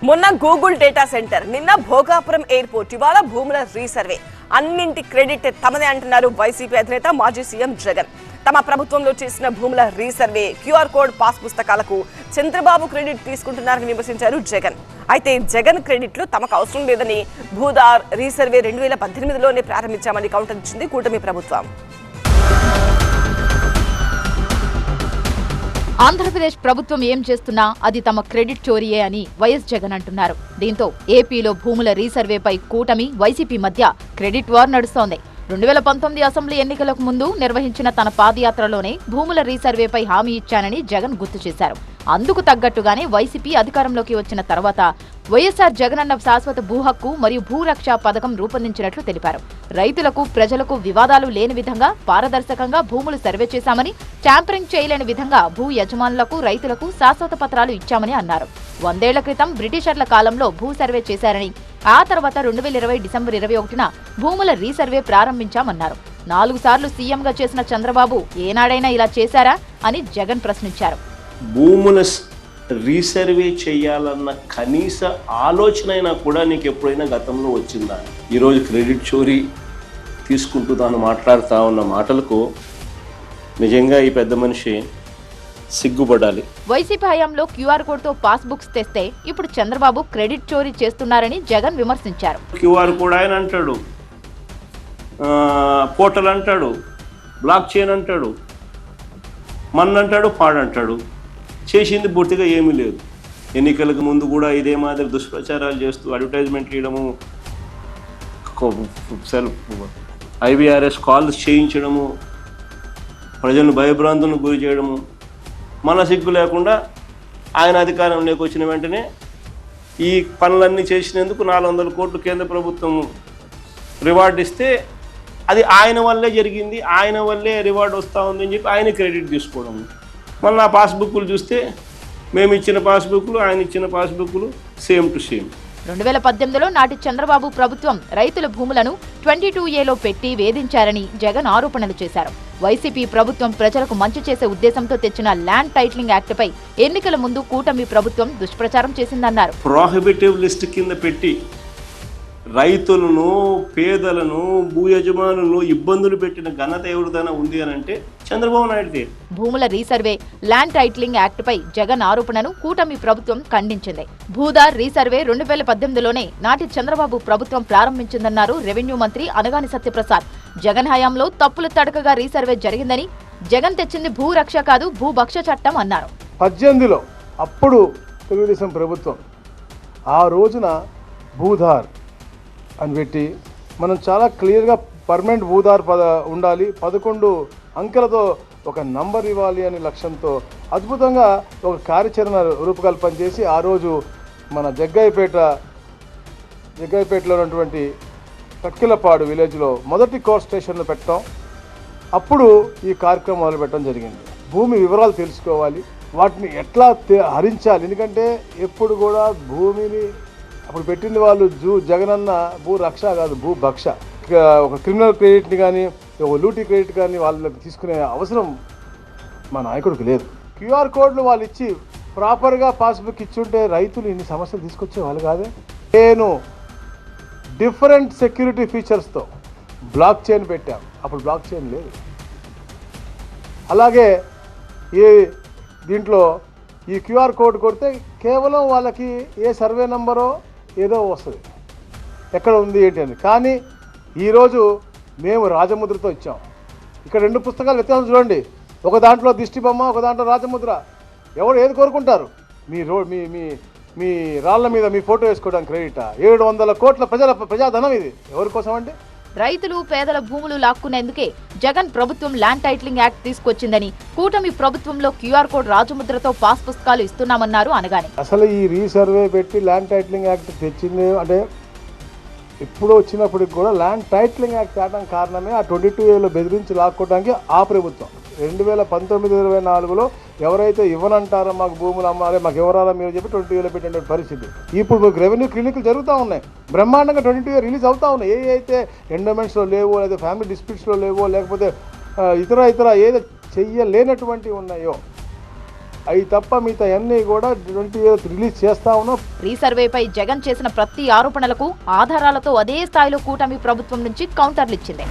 మొన్న Google data centre, నిన్న Bhogapuram airport, ఇవాళ భూముల రీసర్వే. అన్నింటి క్రెడిట్ తమదే అంటున్నారు వైసీపీ అధినేత మాజీ సీఎం జగన్. తమ ప్రభుత్వంలో చేసిన భూముల రీసర్వే, క్యూఆర్ కోడ్ పాస్ పుస్తకాలకు చంద్రబాబు క్రెడిట్ తీసుకుంటున్నారని విమర్శించారు జగన్. అయితే జగన్ క్రెడిట్లు తమకు అవసరం లేదని, భూదార్ రీసర్వే 2018లోనే ప్రారంభించామని కౌంటర్ ఇచ్చింది కూటమి ప్రభుత్వం. ఆంధ్రప్రదేశ్ ప్రభుత్వం ఏం చేస్తున్నా అది తమ క్రెడిట్ చోరీయే అని వైఎస్ జగన్ అంటున్నారు. దీంతో ఏపీలో భూముల రీసర్వేపై కూటమి, వైసీపీ మధ్య క్రెడిట్ వార్ నడుస్తోంది. 2019 అసెంబ్లీ ఎన్నికలకు ముందు నిర్వహించిన తన పాదయాత్రలోనే భూముల రీసర్వేపై హామీ ఇచ్చానని జగన్ గుర్తు చేశారు. అందుకు తగ్గట్టుగానే వైసీపీ అధికారంలోకి వచ్చిన తర్వాత వైఎస్ఆర్ జగనన్న శాశ్వత భూ హక్కు మరియు భూరక్ష పథకం రూపొందించినట్లు తెలిపారు. రైతులకు, ప్రజలకు వివాదాలు లేని విధంగా పారదర్శకంగా భూములు సర్వే చేశామని, ట్యాంపరింగ్ చేయలేని విధంగా భూ యజమానులకు, రైతులకు శాశ్వత పత్రాలు ఇచ్చామని అన్నారు. 100 ఏళ్ల క్రితం బ్రిటిషర్ల కాలంలో భూ సర్వే చేశారని, ఆ తర్వాత 2020 డిసెంబర్ 21న భూముల రీసర్వే ప్రారంభించామన్నారు. 4 సార్లు సీఎంగా చేసిన చంద్రబాబు ఏనాడైనా ఇలా చేశారా అని జగన్ ప్రశ్నించారు. భూముల రీసర్వే చేయాలన్న కనీస ఆలోచన అయినా కూడా నీకు ఎప్పుడైనా గతంలో వచ్చిందా? ఈరోజు క్రెడిట్ చోరీ తీసుకుంటూ తాను మాట్లాడుతూ ఉన్న మాటలకు నిజంగా ఈ పెద్ద మనిషి సిగ్గుపడాలి. వైసీపీ హయాంలో క్యూఆర్ కోడ్ తో పాస్ బుక్స్ తెస్తే ఇప్పుడు చంద్రబాబు క్రెడిట్ చోరీ చేస్తున్నారని జగన్ విమర్శించారు. క్యూఆర్ కోడ్ ఆయన అంటాడు, పోర్టల్ అంటాడు, బ్లాక్ చైన్ అంటాడు, మన్నంటాడు, పాడంటాడు. చేసింది పూర్తిగా ఏమీ లేదు. ఎన్నికలకు ముందు కూడా ఇదే మాదిరి దుష్ప్రచారాలు చేస్తూ అడ్వర్టైజ్మెంట్లు ఇవ్వడము, IVRS కాల్స్ చేయించడము, ప్రజలను భయభ్రాంతులకు గురి చేయడము. మన సిగ్గు లేకుండా ఆయన అధికారంలోకి వచ్చిన వెంటనే ఈ పనులన్నీ చేసినందుకు 400 కోట్లు కేంద్ర ప్రభుత్వం రివార్డు ఇస్తే అది ఆయన వల్లే జరిగింది, ఆయన వల్లే రివార్డు వస్తూ ఉందని చెప్పి ఆయన క్రెడిట్ తీసుకోవడం. మళ్ళీ ఆ పాస్బుక్లు చూస్తే మేము ఇచ్చిన పాస్బుక్లు, ఆయన ఇచ్చిన పాస్బుక్లు సేమ్ టు సేమ్. 2018లో నాటి చంద్రబాబు ప్రభుత్వం రైతుల భూములను 22A పెట్టి వేధించారని జగన్ ఆరోపణలు చేశారు. వైసీపీ ప్రభుత్వం ప్రజలకు మంచి చేసే ఉద్దేశంతో తెచ్చిన ల్యాండ్ టైటిలింగ్ యాక్ట్ పై ఎన్నికల ముందు కూటమి ప్రభుత్వం దుష్ప్రచారం చేసిందన్నారు. ప్రోహిబిటివ్ లిస్ట్ కింద పెట్టి రైతులను, పేదలను, భూ యజమానులను ఇబ్బందులు పెట్టిన ఘనత ఎవరిదైనా ఉంది అని అంటే చంద్రబాబు నాయుడుదే. భూముల రీసర్వే, ల్యాండ్ టైటిలింగ్ యాక్ట్ పై జగన్ ఆరోపణను కూటమి ప్రభుత్వం ఖండించింది. భూదార్ రీసర్వే 2018లోనే నాటి చంద్రబాబు ప్రభుత్వం ప్రారంభించిందన్నారు రెవెన్యూ మంత్రి అనగాని సత్యప్రసాద్. జగన్ హయాంలో తప్పులు తడకగా రీసర్వే జరిగిందని, జగన్ తెచ్చింది భూరక్ష కాదు భూభక్ష చట్టం అన్నారు. 18లో అప్పుడు తెలుగుదేశం ప్రభుత్వం ఆ రోజున భూధార్ అని పెట్టి మనం చాలా క్లియర్గా పర్మనెంట్ భూదార్ ఉండాలి, 11 అంకెలతో ఒక నంబర్ ఇవ్వాలి అనే లక్ష్యంతో అద్భుతంగా ఒక కార్యాచరణ రూపకల్పన చేసి ఆ రోజు మన జగ్గయ్యపేటలో ఉన్నటువంటి కట్కిలపాడు విలేజ్లో మొదటి కోర్ స్టేషన్లో పెట్టడం. అప్పుడు ఈ కార్యక్రమం మొదలుపెట్టడం జరిగింది. భూమి వివరాలు తెలుసుకోవాలి, వాటిని ఎట్లా హరించాలి. ఎందుకంటే ఎప్పుడు కూడా భూమిని అప్పుడు పెట్టింది వాళ్ళు జగనన్న భూ రక్ష కాదు భూ భక్ష. ఒక క్రిమినల్ క్రెడిట్ని కానీ, ఒక లూటీ క్రెడిట్ కానీ వాళ్ళకి తీసుకునే అవసరం మా నాయకుడికి లేదు. క్యూఆర్ కోడ్లు వాళ్ళు ఇచ్చి ప్రాపర్గా పాస్బుక్ ఇచ్చుంటే రైతులు ఇన్ని సమస్యలు తీసుకొచ్చే వాళ్ళు కాదే. నేను డిఫరెంట్ సెక్యూరిటీ ఫీచర్స్తో బ్లాక్ చైన్ పెట్టాం, అప్పుడు బ్లాక్ చైన్ లేదు. అలాగే దీంట్లో ఈ క్యూఆర్ కోడ్ కొడితే కేవలం వాళ్ళకి ఏ సర్వే నెంబరో ఏదో వస్తుంది, ఎక్కడ ఉంది ఏంటి అని. కానీ ఈరోజు మేము రాజముద్రతో ఇచ్చాం. ఇక్కడ 2 పుస్తకాలు వ్యత్యాసం చూడండి, ఒక దాంట్లో దిష్టి బొమ్మ, ఒక దాంట్లో రాజముద్ర. ఎవరు ఏది కోరుకుంటారు? మీ రాళ్ల మీద మీ ఫోటో వేసుకోవడానికి క్రెడిట్ 700 కోట్ల ప్రజాధనం. ఇది ఎవరి కోసం అండి? రైతులు, పేదల భూములు లాక్కునేందుకే జగన్ ప్రభుత్వం ల్యాండ్ టైటిలింగ్ యాక్ట్ తీసుకొచ్చిందని, కూటమి ప్రభుత్వంలో క్యూఆర్ కోడ్ రాజముద్రతో పాస్ పుస్తకాలు ఇస్తున్నామన్నారు అనగానే. అసలు ఈ రీసర్వే పెట్టి ల్యాండ్ టైటిలింగ్ యాక్ట్ తెచ్చింది అంటే ఇప్పుడు వచ్చినప్పటికి కూడా ల్యాండ్ టైటిలింగ్ యాక్ట్ తేవడం కారణమే ఆ 22A బెదిరించి లాక్కోవడానికి ఆ ప్రభుత్వం. 2019-24లో ఎవరైతే ఇవ్వనంటారో మాకు భూములు అమ్మాలి, మాకు ఎవరాలా మీరు చెప్పి 22A పెట్టిన పరిస్థితి. ఇప్పుడు మీకు రెవెన్యూ క్లినిక్లు జరుగుతూ ఉన్నాయి, బ్రహ్మాండంగా 22A రిలీజ్ అవుతూ ఉన్నాయి. ఏ అయితే ఎండోమెంట్స్లో లేవో, లేదా ఫ్యామిలీ డిస్ప్యూట్స్లో లేవో, లేకపోతే ఇతర ఏదో చెయ్యలేనటువంటివి ఉన్నాయో అవి తప్ప మిగతా అన్నీ కూడా 28th రిలీజ్ చేస్తా ఉన్నాం. రీసర్వేపై జగన్ చేసిన ప్రతి ఆరోపణలకు ఆధారాలతో అదే స్థాయిలో కూటమి ప్రభుత్వం నుంచి కౌంటర్లు ఇచ్చింది.